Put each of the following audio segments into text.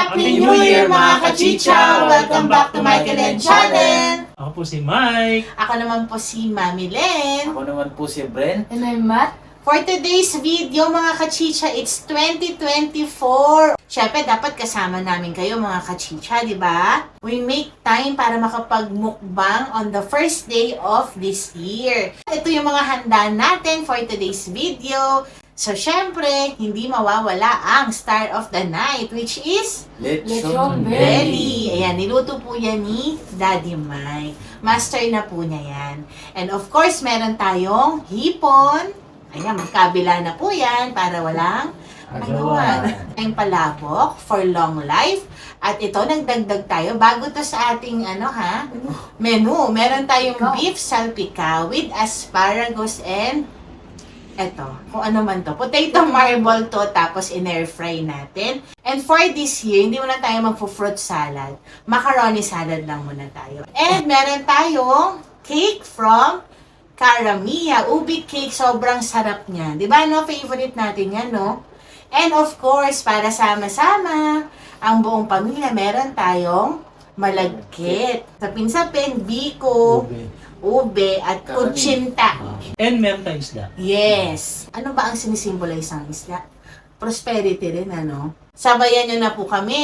Happy New Year mga kachicha! Welcome back to my Kelen channel! Ako po si Mike. Ako naman po si Mami Len. Ako naman po si Brent. And I'm Matt. For today's video mga kachicha, it's 2024. Syempre, dapat kasama namin kayo mga kachicha, di ba? We make time para makapagmukbang on the first day of this year. Ito yung mga handa natin for today's video. So, syempre, hindi mawawala ang star of the night, which is Lechon belly. Ayan, niluto po yan ni Daddy Mike. Master na po niya yan. And of course, meron tayong hipon. Ayan, magkabila na po yan para walang agawan. Ang palabok for long life. At ito, nagdagdag tayo. Bago to sa ating, menu. Meron tayong beef salpicao with asparagus and eto, kung ano man to. Potato marble to, tapos in-air fry natin. And for this year, hindi muna tayo magpo-fruit salad. Macaroni salad lang muna tayo. And meron tayong cake from Caramia. Ubi cake, sobrang sarap niya. Di ba, no? Favorite natin yan, no? And of course, para sama-sama, ang buong pamilya, meron tayong malagkit. Sapin-sapin, biko, ube, at kutsinta. And meron tayong isda. Yes. Ano ba ang sinisimbolize ng isda? Prosperity rin, ano? Sabayan nyo na po kami.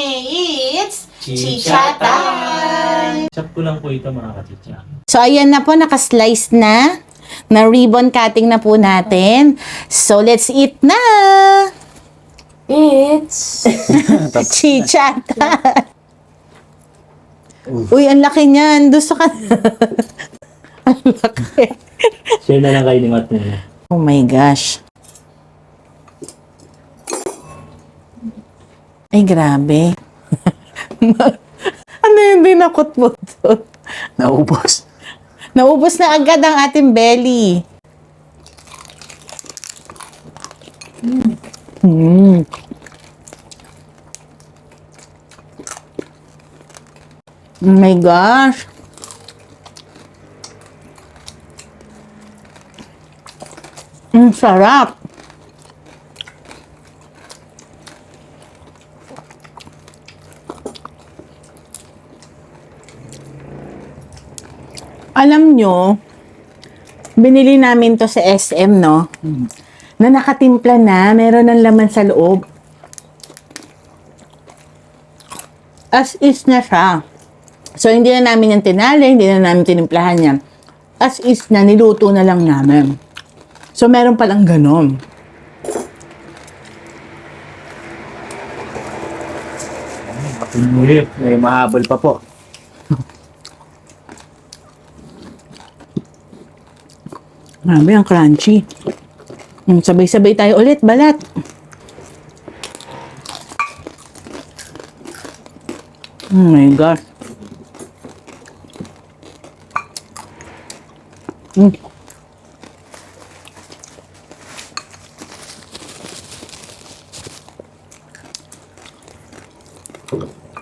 It's Chicha Time! Chop ko lang po ito mga kachicha. So, ayan na po, nakaslice na. Na-ribbon cutting na po natin. So, let's eat na! It's Chicha Time! Uy, ang laki niyan. Gusto ka ang laki. Share na lang kayo ni Matt muna. Oh my gosh. Ay, grabe. Ano yung dinakot mo doon? Naubos. Naubos na agad ang ating belly. Oh my gosh. Sarap. Alam nyo, binili namin to sa SM, no? Na nakatimpla na, meron ng laman sa loob. As is na siya. So, hindi na namin yung tinali, hindi na namin tinimplahan yan. As is na, niluto na lang namin. So, meron palang ganon. May mahabol pa po. Grabe, ang crunchy. Sabay-sabay tayo ulit, balat. Oh my God.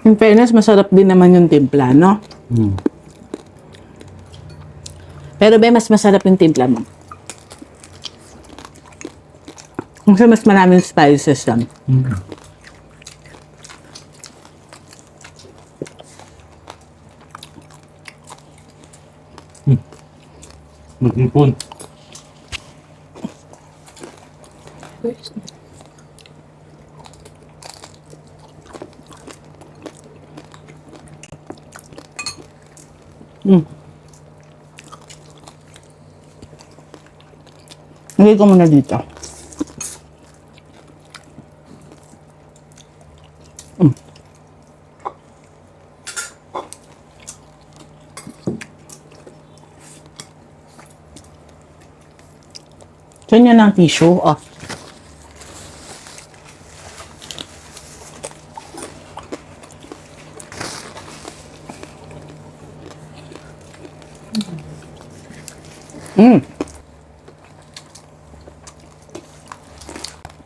In fairness, masarap din naman yung timpla, no? Pero mas masarap yung timpla mo. Kasi mas maraming spices lang. Mag-ipon. Lagay ko muna dito. Saan yan ang tissue? Oh.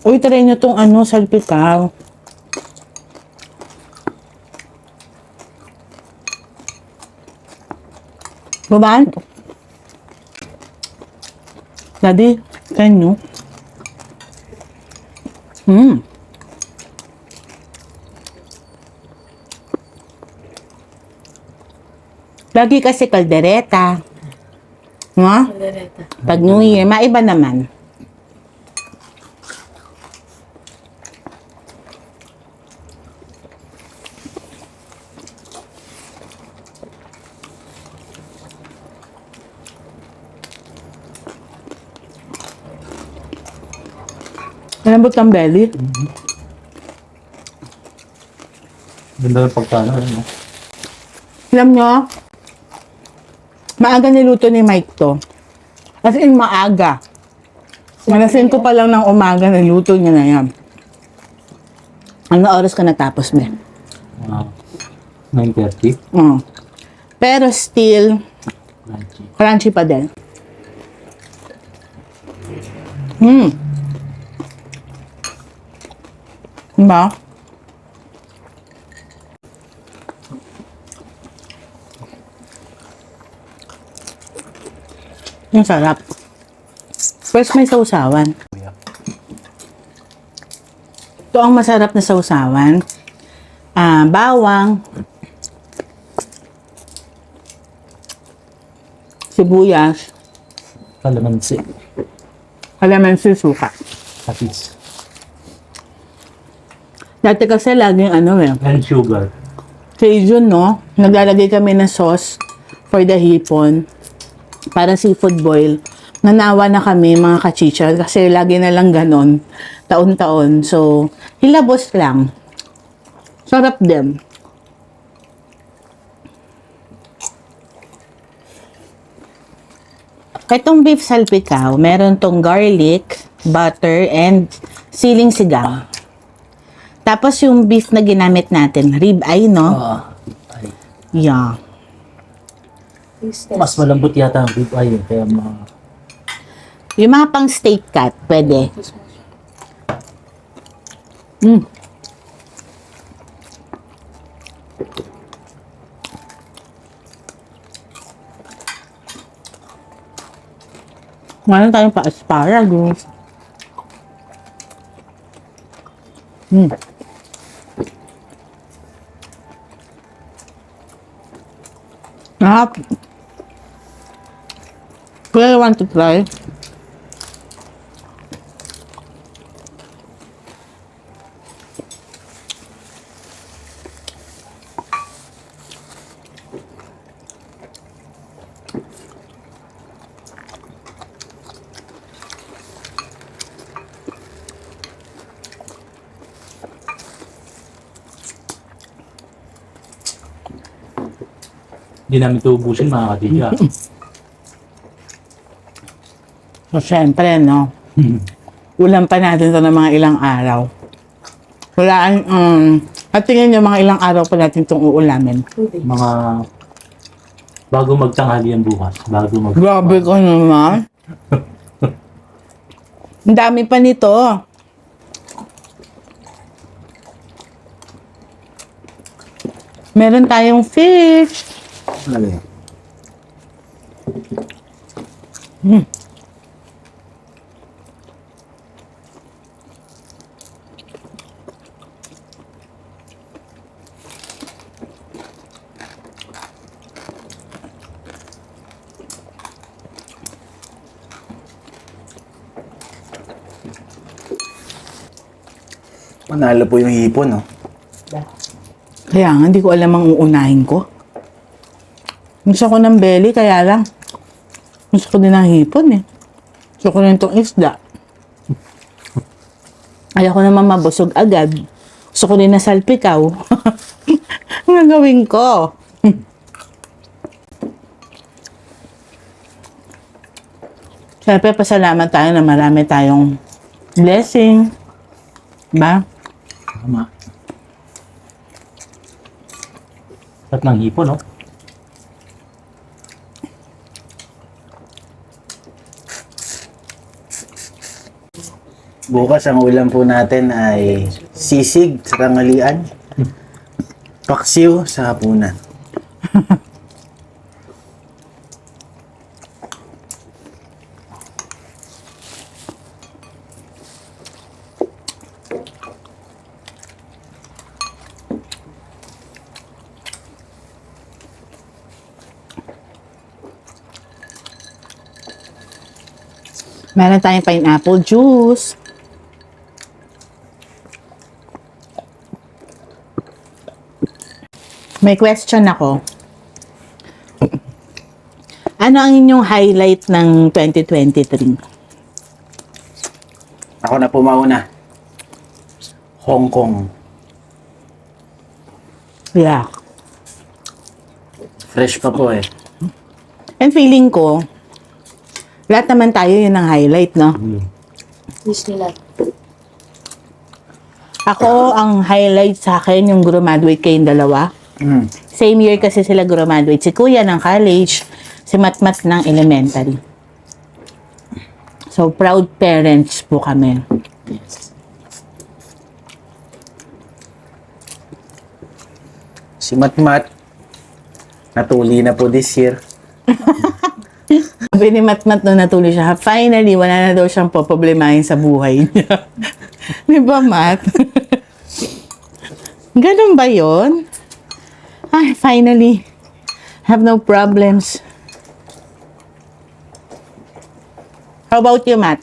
Uy, try nyo tong salpicao. Babaan? Daddy, try nyo. Lagi kasi kaldereta. No? Pag New Year, maiba naman. Malambot ang belly. Ganda ng pagkano, ano? Alam nyo, maaga niluto ni Mike to. As in, maaga. Malasin ko pa lang ng umaga, niluto niya na yan. Ano oras ka natapos, be? 9:30. Pero still, Crunchy. crunchy pa din. Diba? Ang sarap. First may sausawan. Ito ang masarap na sausawan. Bawang, sibuyas, Kalamansi. kalamansi, suka. Patis. Dati kasi laging And sugar. kay Jun, no? Naglalagay kami ng sauce for the hipon. Para seafood boil. Nanawa na kami mga kachicha kasi lagi na lang ganon. Taon-taon. So, hilabos lang. Sarap din. Itong beef salpicao, meron tong garlic, butter, and siling sigang. Tapos yung beef na ginamit natin, rib eye, no? Ay, Yeah. mas malambot yata ang beef eye, kaya Yung mga pang steak cut, pwede. Ngayon tayong pa-asparagus. Sarap. Kaya you want to try? hindi namin ito ubusin, mga kadilya. So, syempre, no? Ulam pa natin to ng mga ilang araw. At tingin nyo, mga ilang araw pa natin itong uulamin. Mga bago magtanghali ang bukas. Grabe ko naman. Ang dami pa nito. Meron tayong fish. Ano yun? Manalo po yung hipon, no? Kaya nga, hindi ko alam ang uunahin ko. Gusto ko ng belly, kaya lang. Gusto ko din ng hipon, eh. Gusto ko rin itong isda. Ayaw ko naman mabusog agad. Gusto ko din na salpikaw. Ang gagawin ko? Siyempre, pasalamat tayo na marami tayong blessing. Ba? Tama. At ng hipon, no? Bukas ang ulam po natin ay sisig sa tanghalian. Paksiw sa hapunan. Meron tayong pineapple juice. May question ako. Ano ang inyong highlight ng 2023? Ako na po mauna. Hong Kong. Yeah. Fresh pa po eh. And feeling ko, lahat naman tayo yun ang highlight, no? Disneyland. Ako, ang highlight sa akin, yung graduate kayong dalawa. Mm. Same year kasi sila graduate. Si Kuya ng college, si Matmat ng elementary. So, proud parents po kami. Si Matmat, natuli na po this year. Sabi ni Matmat nung natuloy siya, finally, wala na daw siyang poproblemahin sa buhay niya. Di ba, Mat? Ganun ba yun? Ay, finally, have no problems. How about you, Matt?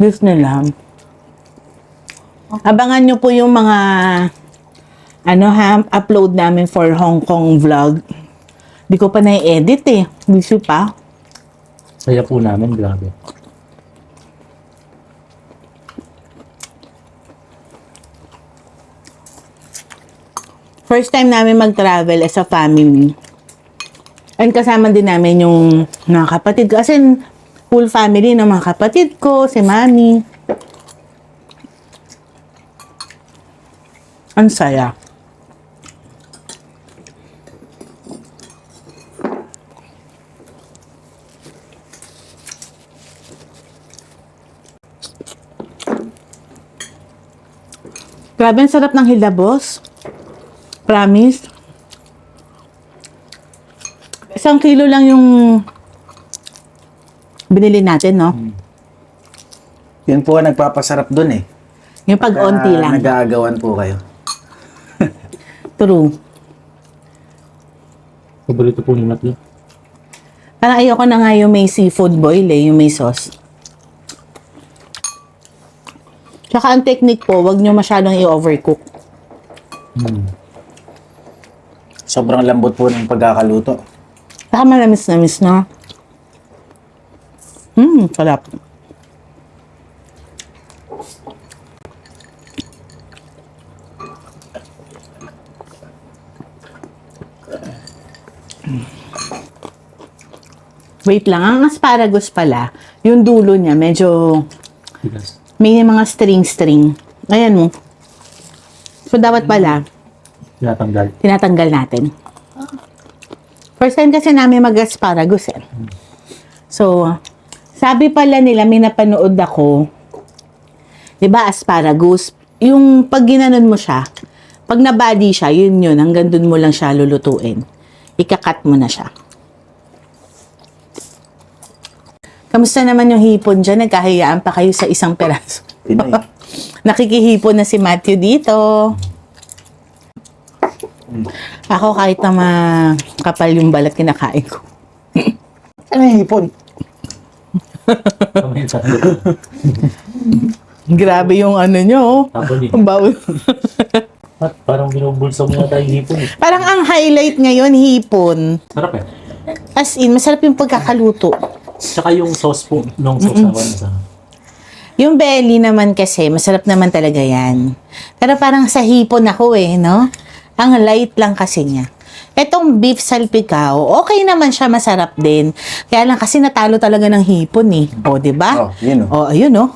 Disneyland. Abangan nyo po yung mga upload namin for Hong Kong vlog. Di ko pa na-edit eh. Busy pa. Saya po namin, grabe. First time namin mag-travel as a family. And kasama din namin yung mga kapatid ko. As in, full family ng mga kapatid ko, si Mami. Ang saya. Grabe, ang sarap ng hilabos. Promise. 1 kilo lang yung binili natin, no? Yun po ang nagpapasarap dun eh. Yung pag-onti lang. Nag-aagawan po kayo. True. Paborito po ni Matt yun. Parang ayoko na nga yung may seafood boil eh, yung may sauce. Tsaka ang technique po, wag nyo masyadong i-overcook. Sobrang lambot po ng pagkakaluto. Saka malamis-namis na. Sarap. Wait lang, ang asparagus pala, yung dulo niya medyo Bigas. may mga string-string. Ayan mo. So, dapat pala, Tinatanggal. tinatanggal natin. First time kasi namin mag-asparagus eh. So, sabi pala nila, may napanood ako, di ba asparagus, yung pag ginanon mo siya, pag nabody siya, yun, hanggang dun mo lang siya lulutuin. Ikakat mo na siya. Kamusta naman yung hipon dyan? Nagkahiyaan pa kayo sa isang peraso. Pinoy. Nakikihipon na si Matthew dito. Ako kahit na makapal yung balat kinakain ko. Ano yung hipon? Kamay sa Grabe yung ano nyo. Oh. Tapon eh. Ang bawal. At parang binubulsa mo na tayo hipon eh. Parang ang highlight ngayon, hipon. Sarap eh. As in, masarap yung pagkakaluto. Tsaka yung sauce po, nung sausawan sa... Yung belly naman kasi, masarap naman talaga yan. Pero parang sa hipon ako eh, no? Ang light lang kasi niya. Etong beef salpicao, okay naman siya, masarap din. Kaya lang kasi natalo talaga ng hipon eh. O, diba? Oh, yun oh. O, ayun oh.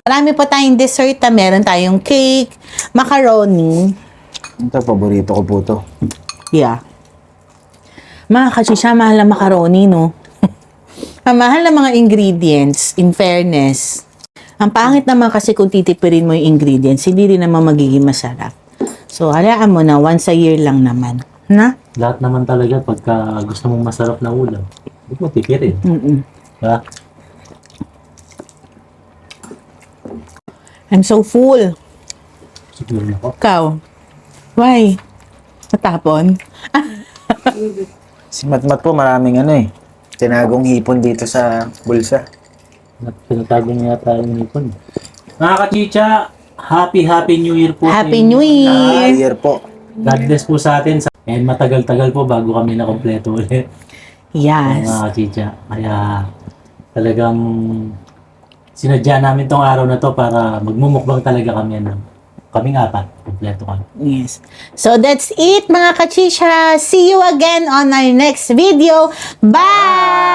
Marami pa tayong dessert. Meron tayong cake, macaroni. Ito, paborito ko po to. Yeah. Mga kachisya, mahal na macaroni, no? Ang mahal na mga ingredients, in fairness. Ang pangit naman kasi kung titipirin mo yung ingredients, hindi rin naman magiging masarap. So, halaan mo na, once a year lang naman. Na? Lahat naman talaga pagka gusto mong masarap na ulam. Huwag mo tipirin. Diba? I'm so full. Siguro na ako. Ikaw? Why? Natapon? Si Matmat po maraming ano eh. tinagong hipon dito sa bulsa. Pinatago niya yata yung hipon. Mga kachicha, Happy New Year po. Happy New Year! Year po. God bless po sa atin. And matagal-tagal po bago kami na kompleto ulit. Yes. Mga kachicha. Kaya talagang sinadya namin tong araw na to para magmumukbang talaga kami. Kaming apat. Kompleto kami. Yes. So that's it mga kachisha. See you again on our next video. Bye!